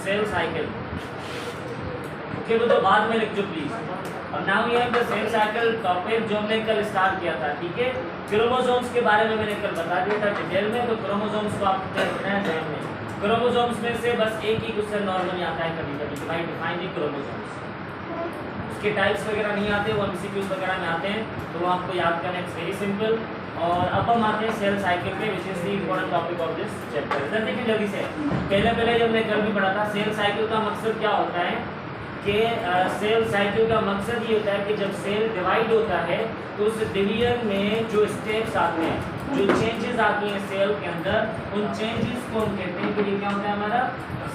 Cell cycle, okay वो तो बाद में लिख दो प्लीज। अब नाउ ये द सेल साइकिल टॉपिक जो हमने कल स्टार्ट किया था, ठीक है। क्रोमोसोम्स के बारे में मैंने कल बता दिया था डिटेल में, तो क्रोमोसोम्स को आपको रखना है ध्यान में। क्रोमोसोम्स में से बस एक ही क्वेश्चन नॉर्मली आता है कभी कभी, भाई डिफाइन द क्रोमोसोम्स। उसके टाइप्स वगैरह नहीं आते, वो एमसीक्यूज वगैरह में आते हैं, तो वो आपको याद करना है, वेरी सिंपल। और अब हम आते हैं सेल साइकिल पे, which is the important topic of this chapter. इधर देखिए जल्दी से, पहले जब हमने कल भी पढ़ा था, सेल साइकिल का मकसद क्या होता है कि सेल साइकिल का मकसद ये होता है कि जब सेल डिवाइड होता है तो उस डिवीजन में जो स्टेप्स आते हैं, जो चेंजेस आती हैं सेल के अंदर, उन चेंजेस को हम कहते हैं कि ये क्या होता है, हमारा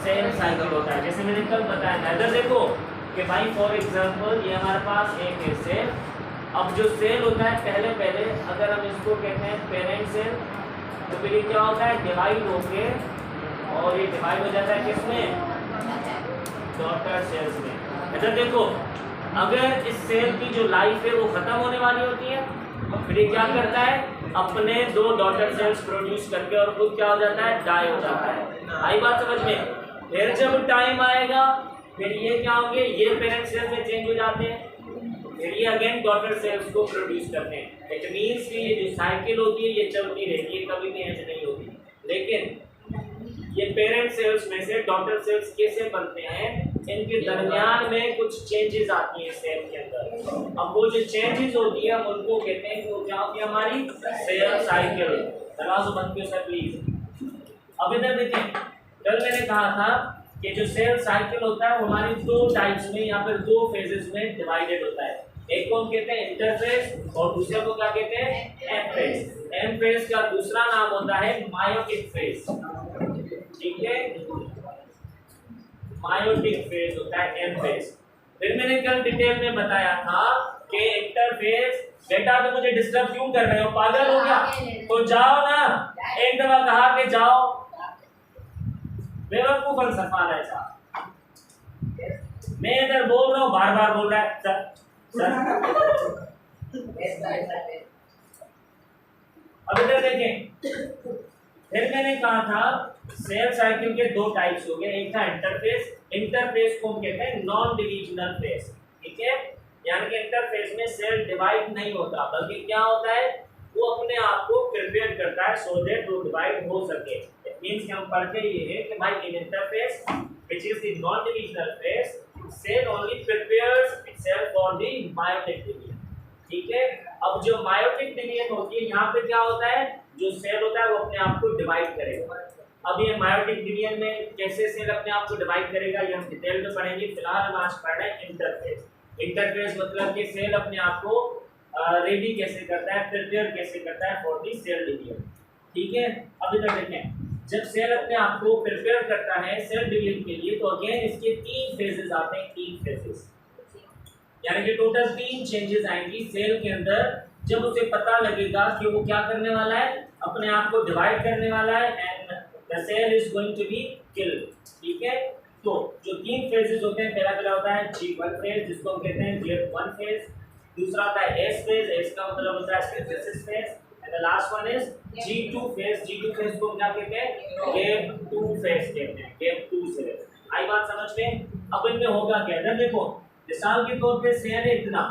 सेल साइकिल होता है। जैसे मैंने कल बताया था, इधर देखो कि भाई फॉर एग्जांपल ये हमारे पास एक है सेल। अब जो सेल होता है पहले अगर हम इसको कहते हैं पेरेंट सेल, तो फिर ये क्या होता है, डिवाइड होके, और ये डिवाइड हो जाता है किसमें, डॉटर सेल्स में। इधर देखो, अगर इस सेल की जो लाइफ है वो खत्म होने वाली होती है, फिर ये क्या करता है, अपने 2 डॉटर सेल्स प्रोड्यूस करके और खुद क्या हो जाता है, डाई हो जाता है। आई बात समझ में। फिर जब टाइम आएगा, फिर ये क्या होंगे, ये पेरेंट सेल्स में चेंज हो जाते हैं, फिर ये अगेन डॉटर सेल्स को प्रोड्यूस करते हैं। इट मीन्स कि ये जो साइकिल होती है ये चलती रहती है, कभी भी एंड नहीं होती। लेकिन ये पेरेंट सेल्स में से डॉटर सेल्स कैसे बनते हैं, इनके दरमियान में कुछ चेंजेस आती हैं सेल के अंदर। अब वो जो चेंजेस होती है हम उनको कहते हैं कि वो क्या होती है, हमारी सेल साइकिल। दरवाजा बंद करो सर प्लीज। अब इधर देखें, कल मैंने कहा था कि जो सेल साइकिल होता है वो हमारी 2 टाइप्स में या फिर 2 फेजेस में डिवाइडेड होता है। एक को हम कहते हैं इंटरफेज और दूसरे को क्या कहते हैं, एम फेज। एम फेज का दूसरा नाम होता है मायोटिक फेज, ठीक है, मायोटिक फेज होता है एम फेज। फिर मैंने कल डिटेल में बताया था कि इंटरफेज, बेटा तो मुझे डिस्टर्ब क्यों कर रहे हो, पागल हो गया, तो जाओ ना, एक दफा कहा कि जाओ, बेवकूफ फलसफा है साहब। मैं इधर बोल रहा हूँ, बार बार बोल रहा है सर सर। अब इधर देखें, फिर मैंने कहा था सेल साइकिल के 2 टाइप्स हो गए, एक था इंटरफेस। इंटरफेस को हम कहते हैं नॉन डिविजनल फेज, ठीक है, यानी कि इंटरफेस में सेल डिवाइड नहीं होता, बल्कि क्या होता है, वो अपने आप को प्रिपेयर करता है सो दैट वो डिवाइड हो सके। इट मींस कि हम पढ़ते ये है कि भाई in interphase which is the non divisional phase, cell only prepares itself for the meiotic division, ठीक है। अब जो मायोटिक डिवीजन होती है, यहाँ पे क्या होता है, जो सेल होता है वो अपने आप को डिवाइड करेगा। अब ये मायोटिक डिवीजन में कैसे सेल अपने आप को डिवाइड करेगा ये हम डिटेल में पढ़ेंगे। फिलहाल हम आज पढ़ रहे हैं इंटरफेस। इंटरफेस मतलब कि सेल अपने आप को रेडी कैसे करता है, प्रिपेयर कैसे करता है फॉर दी सेल डिवीजन, ठीक है। अब इधर देखें, जब सेल अपने आप को प्रिपेयर करता है सेल डिवीजन के लिए, तो अगेन इसके 3 फेजेस आते हैं, 3 फेजेस, यानी कि टोटल 3 चेंजेस आएंगी सेल के अंदर। जब उसे पता लगेगा कि वो क्या करने वाला है, अपने आप को डिवाइड करने वाला है, and the cell is going to be killed, ठीक है। तो जो 3 फेजेस होते हैं, पहला होता है G1 फेज, जिसको हम कहते हैं Z1 फेज। दूसरा होता है S फेज, S का मतलब होता है synthesis phase, and the last one is G2 phase. G2 phase को क्या कहते हैं, Gap2 फेज कहते हैं, Gap2 से। आई बात समझ में। अब इनमें होगा क्या, इधर देखो, मिसाल के तौर पे सेल है इतना,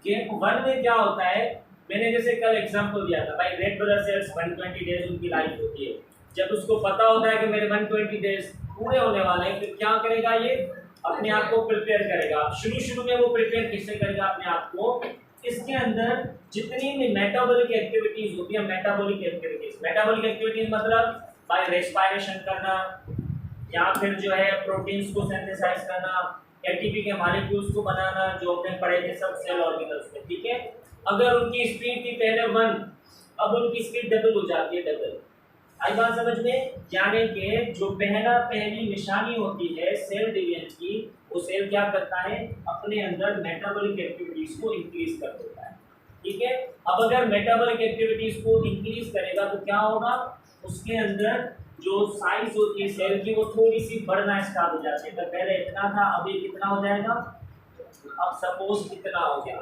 Gap1 में क्या होता है, मैंने जैसे कल एग्जांपल दिया था भाई, रेड ब्लड सेल्स 120 डेज उनकी लाइफ होती है। जब उसको पता होता है कि मेरे 120 डेज पूरे होने वाले हैं, फिर क्या करेगा, ये अपने आप को प्रिपेयर करेगा। शुरू में वो प्रिपेयर किससे करेगा, अपने आप को, इसके अंदर जितनी भी मेटाबॉलिक एक्टिविटीज होती है, मेटाबॉलिक एक्टिविटीज मतलब बाय रेस्पिरेशन करना, या फिर जो है प्रोटीन्स को सिंथेसाइज करना, एटीपी के मॉलिक्यूल्स को बनाना, जो हमने पढ़े थे सब सेल ऑर्गेनल्स में, ठीक है। अगर उनकी स्पीड थी पहले 1, अब उनकी स्पीड डबल हो जाती है, डबल। आई बात समझ में। यानी कि जो पहली निशानी होती है सेल डिवीजन की, वो सेल क्या करता है, अपने अंदर मेटाबॉलिक एक्टिविटीज को इंक्रीज कर देता है, ठीक है। अब अगर मेटाबॉलिक एक्टिविटीज को इंक्रीज करेगा तो क्या होगा, उसके अंदर जो साइज होती है सेल की वो थोड़ी सी बढ़ना स्टार्ट हो जाती है। तो पहले इतना था, अब ये कितना हो जाएगा, अब सपोज इतना हो गया,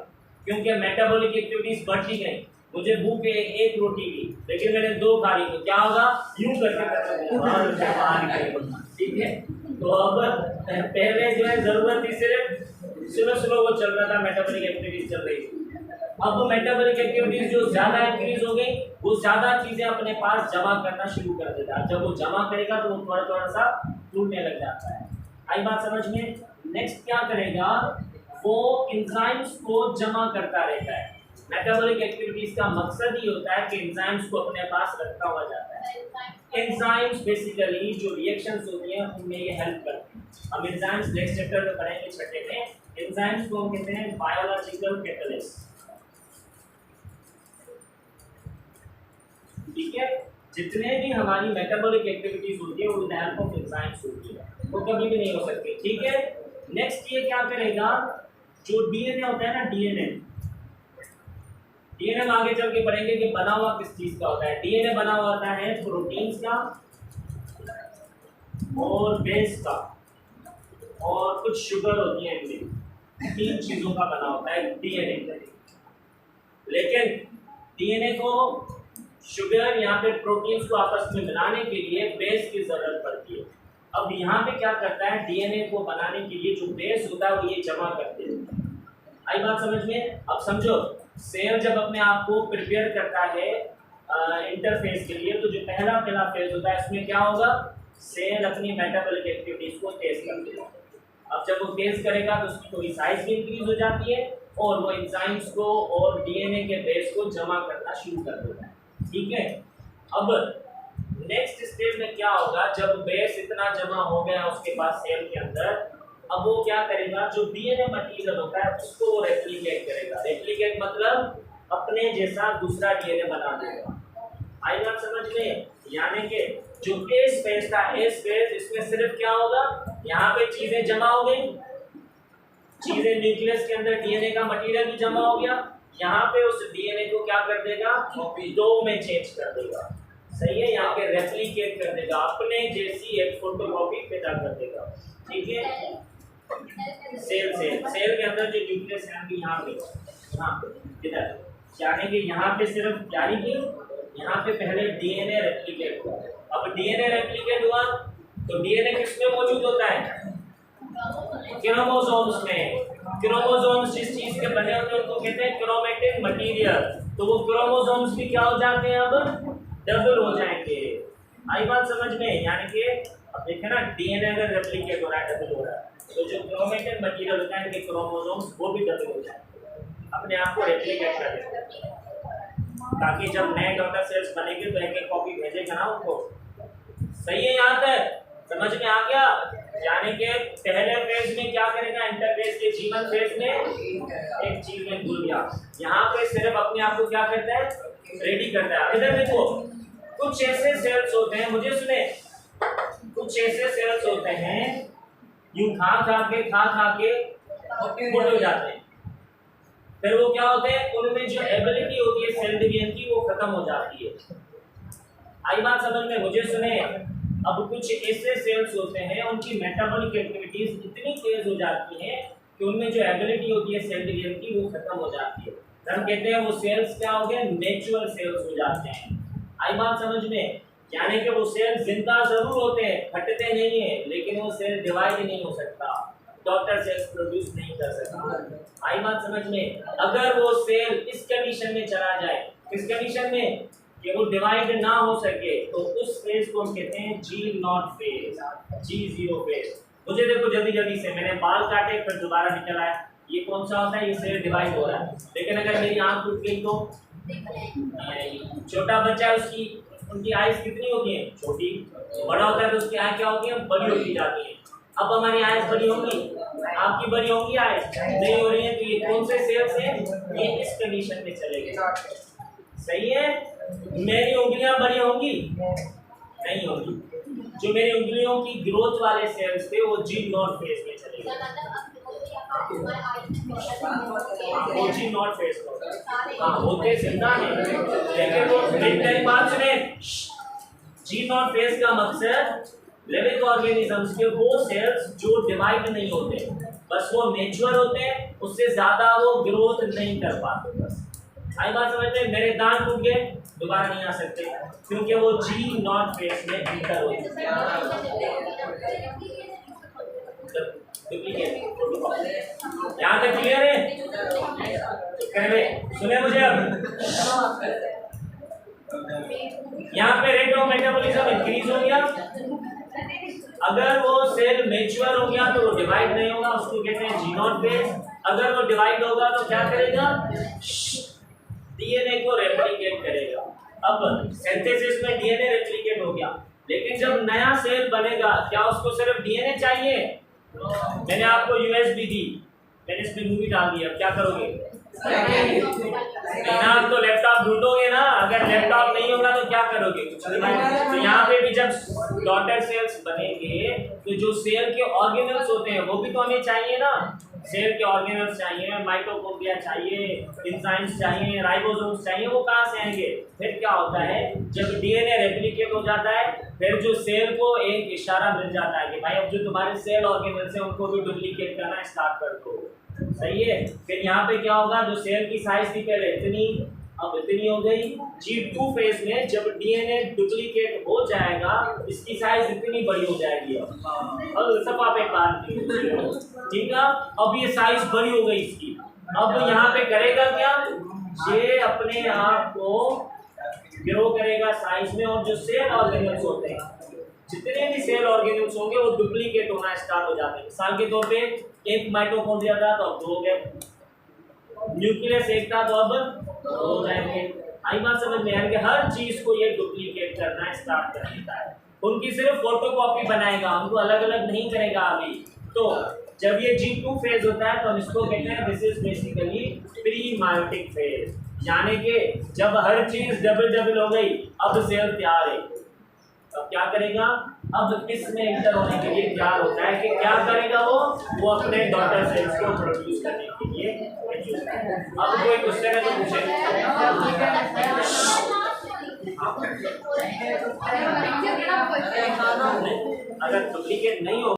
क्योंकि मेटाबॉलिक एक्टिविटीज बढ़ती गई, मुझे भूख है एक रोटी की, लेकिन मैंने 2 खा ली, तो क्या होगा? यूं करके खत्म। ठीक है, तो अब पहले जो है जरूरत थी सिर्फ स्लो वो चल रहा था, मेटाबॉलिक एक्टिविटीज चल रही थी। अब मेटाबॉलिक एक्टिविटीज जो ज्यादा इंक्रीज हो गई, वो ज्यादा चीजें अपने पास जमा करना शुरू कर देता है। जब वो जमा करेगा तो वो थोड़ा थोड़ा सा टूटने लग जाता है। आई बात समझ में? नेक्स्ट क्या करेगा, वो एंजाइम्स को जमा करता रहता है। मेटाबॉलिक एक्टिविटीज का मकसद ही होता है कि एंजाइम्स को अपने पास रखा हुआ जाता है। एंजाइम्स बेसिकली जो रिएक्शंस होती हैं उनमें ये हेल्प करते हैं। हम एंजाइम्स नेक्स्ट चैप्टर में पढ़ेंगे छठे में। एंजाइम्स को हम कहते हैं बायोलॉजिकल कैटलिस्ट। ठीक है, जितने भी हमारी मेटाबॉलिक एक्टिविटीज होती है वो विद हेल्प ऑफ एंजाइम्स होती है, वो कभी भी नहीं हो सकती। ठीक है, नेक्स्ट ये क्या करेगा, जो डीएनए होता है ना, डीएनए में आगे चल के पढ़ेंगे कि बना हुआ किस चीज का होता है। डीएनए बना हुआ होता है प्रोटीन्स का और बेस का और कुछ शुगर होती है, इनमें 3 चीजों का बना होता है डीएनए। लेकिन डीएनए को शुगर यहाँ पे प्रोटीन्स को आपस में मिलाने के लिए बेस की जरूरत पड़ती है। अब यहाँ पे क्या करता है, डीएनए को बनाने के लिए जो बेस होता है वो ये जमा करते हैं। आई बात समझ में? अब समझो, सेल जब अपने आप को प्रिपेयर करता है इंटरफेस के लिए, तो जो पहला फेज होता है इसमें क्या होगा, सेल अपनी मेटाबॉलिक एक्टिविटीज को तेज कर देगा। अब जब वो तेज करेगा तो उसकी थोड़ी साइज भी इंक्रीज हो जाती है और वो एंजाइम्स को और डीएनए के बेस को जमा करना शुरू कर देता है। ठीक है, अब नेक्स्ट स्टेज में क्या होगा, जब बेस इतना जमा हो गया उसके पास सेल के अंदर, अब वो क्या करेगा, जो डीएनए मटेरियल होता है उसको वो रेप्लिकेट करेगा। रेप्लिकेट मतलब अपने जैसा दूसरा डीएनए बना देगा। आई बात समझ में? यानी कि जो एस फेज था, एस फेज, इसमें सिर्फ क्या होगा, यहाँ पे चीजें जमा हो गई, चीजें न्यूक्लियस के अंदर डीएनए का मटेरियल भी जमा हो गया, यहाँ पे उस डीएनए को क्या कर देगा, 2 में चेंज कर देगा। सही है, यहाँ पे रेप्लिकेट कर देगा, अपने जैसी एक फोटोकॉपी पैदा कर देगा। ठीक है, सेल के अंदर जो न्यूक्लियस है यहाँ पे इधर, यानी कि यहाँ पे सिर्फ, यानी कि यहाँ पे पहले डीएनए रेप्लिकेट हुआ। अब डीएनए रेप्लिकेट हुआ तो डीएनए किसमें मौजूद होता है, क्रोमोसोम्स में। क्रोमोसोम्स जिस चीज के बने होते हैं उनको कहते हैं क्रोमेटिन मटेरियल। तो वो क्रोमोसोम्स भी क्या हो जाते हैं, अब डबल हो जाएंगे। आई बात समझ में? यानी कि अब देखें ना, डीएनए अगर रेप्लिकेट हो रहा है, डबल हो रहा है, तो जो क्रोमेटिन मटेरियल होता है, क्रोमोसोम्स, वो भी डबल हो जाएंगे, अपने आप को रेप्लिकेट कर देंगे, ताकि जब नए डॉटर सेल्स बनेंगे तो एक कॉपी भेजेगा ना उनको। सही है, यहाँ तक समझ में आ गया? यानी कि पहले फेज में क्या करेगा, इंटरफेस के जीवन फेज में एक चीज में भूल गया, यहाँ पे सिर्फ अपने आप को क्या करता है, रेडी करता है। इधर देखो, कुछ ऐसे सेल्स होते हैं, मुझे सुने, कुछ ऐसे सेल्स होते हैं यूं खा खा के मोटे हो जाते हैं, फिर वो क्या होते हैं, उनमें जो एबिलिटी होती है सेल डिवीजन की वो खत्म हो जाती है। आई बात समझ में? मुझे सुने, अब कुछ ऐसे सेल्स होते हैं उनकी मेटाबॉलिक एक्टिविटीज इतनी तेज हो जाती है कि उनमें जो एबिलिटी होती है सेल डिवीजन की वो खत्म हो जाती है। हम कहते हैं वो सेल्स क्या हो गए, नेचुरल सेल्स हो जाते हैं। आई बात समझ में? यानी कि वो सेल जिंदा जरूर होते हैं, फटते नहीं है, लेकिन वो सेल डिवाइड नहीं हो सकता, डॉटर सेल्स प्रोड्यूस नहीं कर सकता। आई बात समझ में? अगर वो सेल इस कंडीशन में चला जाए, किस कंडीशन में, कि वो डिवाइड ना हो सके, तो उस फेज को हम कहते हैं G0 फेज, G0 फेज। मुझे देखो जल्दी से, मैंने बाल काटे फिर दोबारा निकल आया, ये कौन सा होता है, ये सेल डिवाइड हो रहा है। लेकिन अगर मेरी आंख टूट गई तो, छोटा बच्चा है उसकी, उनकी आइज कितनी होती है, छोटी, बड़ा होता है तो उसकी आँख क्या होती है, बड़ी होती जाती है। अब हमारी आइज बड़ी होंगी, आपकी बड़ी होंगी, आइज नहीं हो रही है, तो ये कौन से सेल्स हैं, ये इस कंडीशन में चलेंगे। सही है, मेरी उंगलियां बड़ी होंगी, नहीं होंगी, जो मेरी उंगलियों की ग्रोथ वाले सेल्स थे वो G0 फेज में चले गए। G0 फेज होते जिंदा है, लेकिन वो मेरी बात सुने, G0 फेज का मकसद लिविंग ऑर्गेनिजम्स के वो सेल्स जो डिवाइड नहीं होते, बस वो नेचुरल होते हैं, उससे ज्यादा वो ग्रोथ नहीं कर पाते, बस आई बात समझ में? मेरे दांत टूट गए, दोबारा नहीं आ सकते क्योंकि वो जी नॉट फेस में इंटर हो चुके हैं। यहाँ तक क्लियर है? सुने मुझे अब। यहाँ पे रेट ऑफ मेटाबॉलिज्म इंक्रीज हो गया। अगर वो सेल मैच्योर हो गया तो वो डिवाइड नहीं होगा, उसको कहते हैं जी नॉट फेज। अगर वो डिवाइड होगा तो क्या करेगा? डीएनए को रेप्लिकेट करेगा। अब सिंथेसिस में डीएनए रेप्लिकेट हो गया, लेकिन जब नया सेल बनेगा क्या उसको सिर्फ डीएनए चाहिए? मैंने आपको यूएसबी दी, मैंने इसमें मूवी डाल दी, अब क्या करोगे? आप तो लैपटॉप ढूंढोगे ना। अगर लैपटॉप नहीं होगा तो क्या करोगे? कुछ नहीं। तो यहाँ पे भी जब डॉटर सेल्स बनेंगे तो जो सेल के ऑर्गेनल्स होते हैं वो भी तो हमें चाहिए ना। सेल के ऑर्गेनल्स चाहिए, माइटोकॉन्ड्रिया चाहिए, एंजाइम्स चाहिए, राइबोसोम्स चाहिए, वो कहाँ से आएंगे? फिर क्या होता है, जब डीएनए रेप्लिकेट हो जाता है फिर जो सेल को एक इशारा मिल जाता है कि भाई अब जो तुम्हारे सेल ऑर्गेनल्स हैं उनको भी डुप्लीकेट करना स्टार्ट कर दो। सही है। फिर यहाँ पे क्या होगा, जो सेल की साइज थी पहले इतनी, अब इतनी हो गई। G2 फेज में जब डीएनए डुप्लीकेट हो जाएगा इसकी साइज इतनी बड़ी हो जाएगी। अब सब आप एक बात ठीक है। अब ये साइज बड़ी हो गई इसकी। अब यहाँ पे करेगा क्या, ये अपने आप को ग्रो करेगा साइज में, और जो सेल ऑर्गेनल्स होते हैं, जितने भी सेल ऑर्गेनल्स होंगे वो डुप्लीकेट होना स्टार्ट हो जाते हैं। मिसाल के तौर पे एक माइटोकॉन्ड्रिया था तो अब 2 हो गए, न्यूक्लियस एक था तो अब 2 हो जाएंगे। आई बात समझ में आएंगे? हर चीज को ये डुप्लीकेट करना स्टार्ट कर देता है। उनकी सिर्फ फोटोकॉपी बनाएगा, उनको अलग अलग नहीं करेगा अभी। तो जब ये G2 फेज होता है तो हम इसको कहते हैं this is basically pre meiotic phase, यानी कि जब हर चीज डबल हो गई अब सेल तैयार है। अब क्या करेगा, अब इसमें इंटर होने के लिए तैयार होता है कि क्या करेगा वो अपने डॉटर सेल्स को प्रोड्यूस करने के लिए। अब कोई क्वेश्चन है तो पूछे। अगर डुप्लीकेट नहीं हो